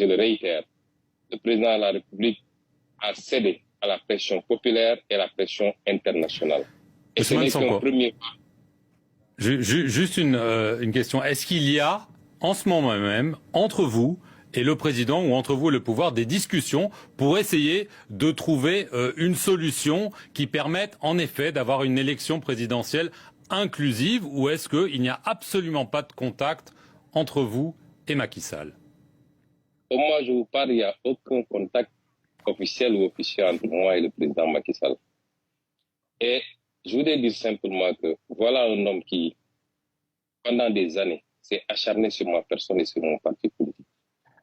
je le réitère, le président de la République a cédé à la pression populaire et à la pression internationale. Et ce n'est qu'un premier pas. Juste une question. Est-ce qu'il y a, en ce moment même, entre vous et le président ou entre vous et le pouvoir, des discussions pour essayer de trouver une solution qui permette en effet d'avoir une élection présidentielle inclusive, ou est-ce qu'il n'y a absolument pas de contact entre vous et Macky Sall? Au moment où je vous parle, il n'y a aucun contact officiel ou officiel entre moi et le président Macky Sall. Et je voudrais dire simplement que voilà un homme qui, pendant des années, s'est acharné sur ma personne et sur mon parti politique,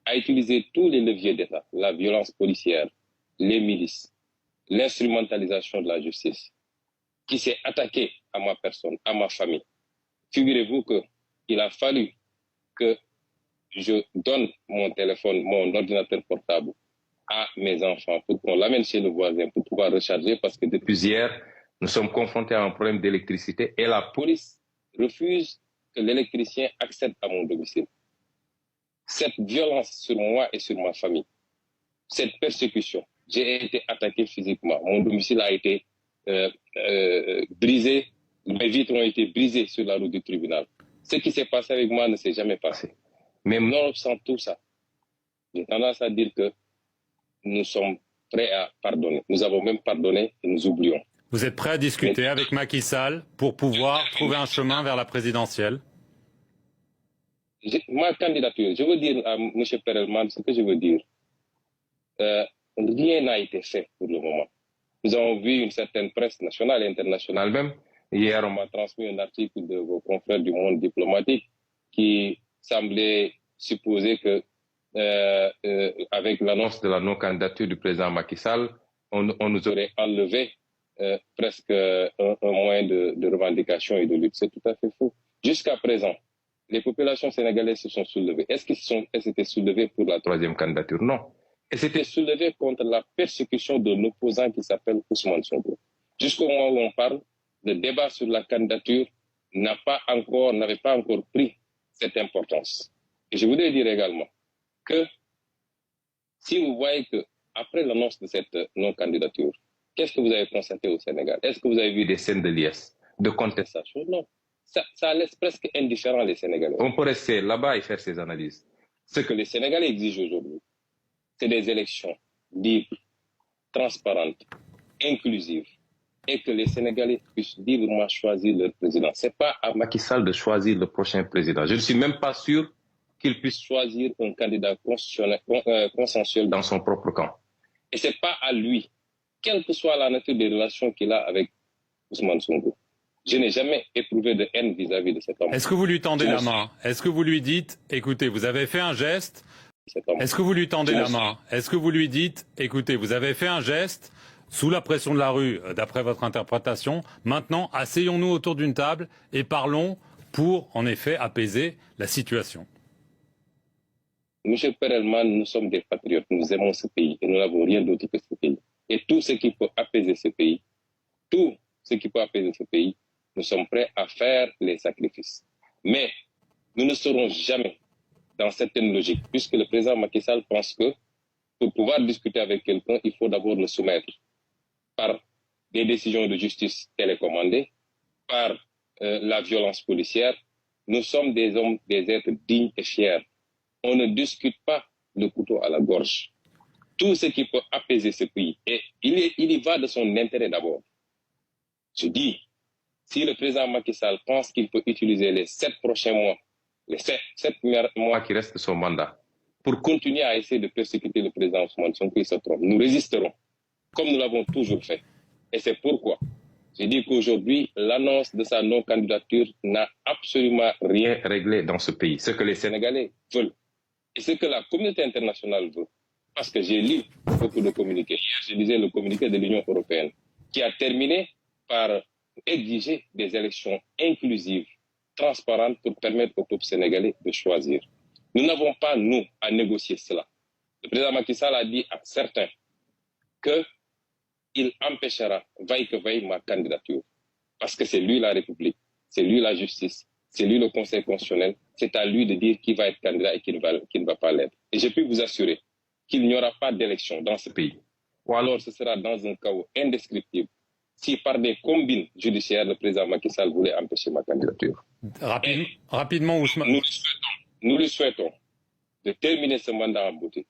a utilisé tous les leviers d'État, la violence policière, les milices, l'instrumentalisation de la justice, qui s'est attaqué à ma personne, à ma famille. Figurez-vous qu'il a fallu que je donne mon téléphone, mon ordinateur portable à mes enfants pour qu'on l'amène chez le voisin pour pouvoir recharger, parce que depuis hier, nous sommes confrontés à un problème d'électricité et la police refuse que l'électricien accède à mon domicile. Cette violence sur moi et sur ma famille, cette persécution, j'ai été attaqué physiquement. Mon domicile a été brisé, mes vitres ont été brisées sur la route du tribunal. Ce qui s'est passé avec moi ne s'est jamais passé. Mais nonobstant tout ça, j'ai tendance à dire que nous sommes prêts à pardonner. Nous avons même pardonné et nous oublions. Vous êtes prêt à discuter avec Macky Sall pour pouvoir trouver un chemin vers la présidentielle? Ma candidature, je veux dire à M. Perelman ce que je veux dire. Rien n'a été fait pour le moment. Nous avons vu une certaine presse nationale et internationale même. Hier, on m'a transmis un article de vos confrères du monde diplomatique qui semblait supposer que avec l'annonce de la non-candidature du président Macky Sall, on nous aurait enlevé presque un moyen de revendication et de lutte. C'est tout à fait faux. Jusqu'à présent, les populations sénégalaises se sont soulevées. Est-ce qu'elles s'étaient soulevées pour la troisième candidature? Non. Elles s'étaient soulevées contre la persécution d'un opposant qui s'appelle Ousmane Sonko. Jusqu'au moment où on parle, le débat sur la candidature n'avait pas encore pris cette importance. Et je voudrais dire également que si vous voyez qu'après l'annonce de cette non-candidature, qu'est-ce que vous avez constaté au Sénégal? Est-ce que vous avez vu des scènes de liesse, de contestation? Non. Ça laisse presque indifférent les Sénégalais. On peut rester là-bas et faire ces analyses. Ce que les Sénégalais exigent aujourd'hui, c'est des élections libres, transparentes, inclusives, et que les Sénégalais puissent librement choisir leur président. Ce n'est pas à Macky Sall de choisir le prochain président. Je ne suis même pas sûr qu'il puisse choisir un candidat consensuel dans son propre camp. Et ce n'est pas à lui, quelle que soit la nature des relations qu'il a avec Ousmane Sonko. Je n'ai jamais éprouvé de haine vis-à-vis de cet homme. Est-ce que vous lui tendez la main? Est-ce que vous lui dites, écoutez, vous avez fait un geste? Est-ce que vous lui tendez la main? Est-ce que vous lui dites, écoutez, vous avez fait un geste sous la pression de la rue, d'après votre interprétation. Maintenant, asseyons-nous autour d'une table et parlons pour, en effet, apaiser la situation. Monsieur Perelman, nous sommes des patriotes, nous aimons ce pays et nous n'avons rien d'autre que ce pays. Et tout ce qui peut apaiser ce pays, nous sommes prêts à faire les sacrifices. Mais nous ne serons jamais dans certaine logique, puisque le président Macky Sall pense que pour pouvoir discuter avec quelqu'un, il faut d'abord le soumettre par des décisions de justice télécommandées, par la violence policière. Nous sommes des hommes, des êtres dignes et fiers. On ne discute pas le couteau à la gorge. Tout ce qui peut apaiser ce pays, et il y va de son intérêt d'abord. Je dis, si le président Macky Sall pense qu'il peut utiliser les 7 prochains mois, les 7 mois qui restent de son mandat, pour continuer à essayer de persécuter le président Ousmane Sonko, il se trompe. Nous résisterons, comme nous l'avons toujours fait. Et c'est pourquoi je dis qu'aujourd'hui, l'annonce de sa non-candidature n'a absolument rien réglé dans ce pays. Ce que les Sénégalais veulent et ce que la communauté internationale veut. Parce que j'ai lu beaucoup de communiqués. Hier, je lisais le communiqué de l'Union européenne qui a terminé par exiger des élections inclusives, transparentes pour permettre au peuple sénégalais de choisir. Nous n'avons pas, nous, à négocier cela. Le président Macky Sall a dit à certains qu'il empêchera, vaille que vaille, ma candidature. Parce que c'est lui la République, c'est lui la justice, c'est lui le Conseil constitutionnel, c'est à lui de dire qui va être candidat et qui ne va pas l'être. Et je peux vous assurer qu'il n'y aura pas d'élection dans ce pays. Ou alors ce sera dans un chaos indescriptible si par des combines judiciaires, le président Macky Sall voulait empêcher ma candidature. Rapidement, Ousmane. Nous lui souhaitons de terminer ce mandat en beauté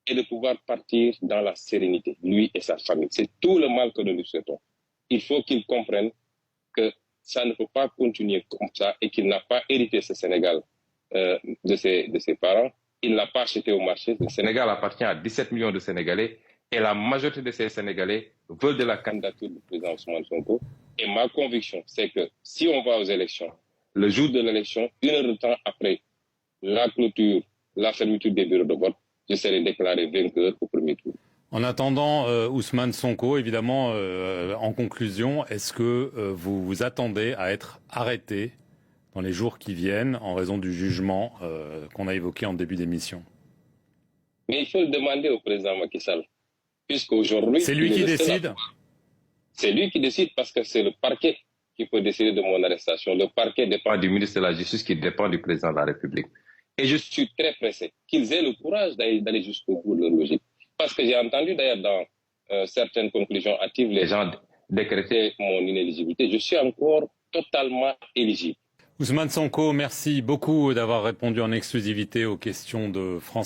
et de pouvoir partir dans la sérénité, lui et sa famille. C'est tout le mal que nous lui souhaitons. Il faut qu'il comprenne que ça ne peut pas continuer comme ça et qu'il n'a pas hérité ce Sénégal de ses parents. Il ne l'a pas acheté au marché. Le Sénégal appartient à 17 millions de Sénégalais et la majorité de ces Sénégalais veulent de la candidature du président Ousmane Sonko. Et ma conviction, c'est que si on va aux élections, le jour de l'élection, 1 heure de temps après la clôture, la fermeture des bureaux de vote, je serai déclaré vainqueur au premier tour. En attendant, Ousmane Sonko, évidemment, en conclusion, est-ce que vous vous attendez à être arrêté dans les jours qui viennent en raison du jugement qu'on a évoqué en début d'émission? Mais il faut le demander au président Macky Sall, puisqu'aujourd'hui... C'est lui qui décide? C'est lui qui décide parce que c'est le parquet qui peut décider de mon arrestation. Le parquet dépend du ministre de la Justice qui dépend du président de la République. Et je suis très pressé qu'ils aient le courage d'aller jusqu'au bout de leur logique. Parce que j'ai entendu d'ailleurs dans certaines conclusions hâtives, les gens décréter mon inéligibilité. Je suis encore totalement éligible. Ousmane Sonko, merci beaucoup d'avoir répondu en exclusivité aux questions de France.